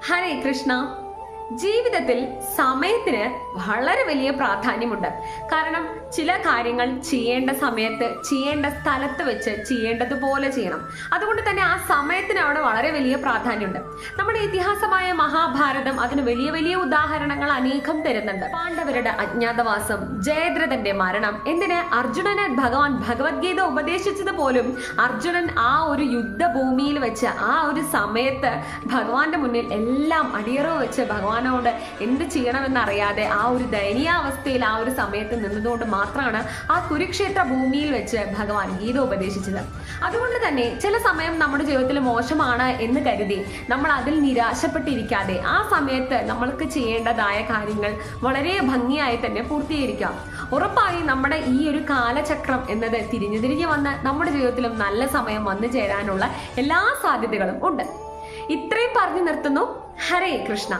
ഹരേ കൃഷ്ണ. ജീവിതത്തിൽ സമയത്തിന് വളരെ വലിയ പ്രാധാന്യമുണ്ട്. കാരണം ചില കാര്യങ്ങൾ ചെയ്യേണ്ട സമയത്ത് ചെയ്യേണ്ട സ്ഥലത്ത് വെച്ച് ചെയ്യേണ്ടതുപോലെ ചെയ്യണം. അതുകൊണ്ട് തന്നെ ആ സമയത്തിന് അവിടെ വളരെ വലിയ പ്രാധാന്യമുണ്ട്. നമ്മുടെ ഇതിഹാസമായ മഹാഭാരതം അതിന് വലിയ വലിയ ഉദാഹരണങ്ങൾ അനേകം തരുന്നുണ്ട്. പാണ്ഡവരുടെ അജ്ഞാതവാസം, ജയദ്രഥന്റെ മരണം, എന്തിന് അർജുനന് ഭഗവാൻ ഭഗവത്ഗീത ഉപദേശിച്ചത് പോലും അർജുനൻ ആ ഒരു യുദ്ധഭൂമിയിൽ വെച്ച് ആ ഒരു സമയത്ത് ഭഗവാന്റെ മുന്നിൽ എല്ലാം അടിയറവ് വെച്ച് ഭഗവാനോട് എന്ത് ചെയ്യണമെന്നറിയാതെ ആ ഒരു ദയനീയാവസ്ഥയിൽ ആ ഒരു സമയത്ത് നിന്നതുകൊണ്ട് മാത്രമാണ് ആ കുരുക്ഷേത്ര ഭൂമിയിൽ വെച്ച് ഭഗവാൻ ഗീത ഉപദേശിച്ചത്. അതുകൊണ്ട് തന്നെ ചില സമയം നമ്മുടെ ജീവിതത്തിൽ മോശമാണ് എന്ന് കരുതി നമ്മൾ അതിൽ നിരാശപ്പെട്ടിരിക്കാതെ ആ സമയത്ത് നമ്മൾക്ക് ചെയ്യേണ്ടതായ കാര്യങ്ങൾ വളരെ ഭംഗിയായി തന്നെ പൂർത്തീകരിക്കാം. ഉറപ്പായി നമ്മുടെ ഈ ഒരു കാലചക്രം എന്നത് തിരിഞ്ഞു വന്ന് നമ്മുടെ ജീവിതത്തിലും നല്ല സമയം വന്നു ചേരാനുള്ള എല്ലാ സാധ്യതകളും ഉണ്ട്. ഇത്രയും പറഞ്ഞു നിർത്തുന്നു. ഹരേ കൃഷ്ണ.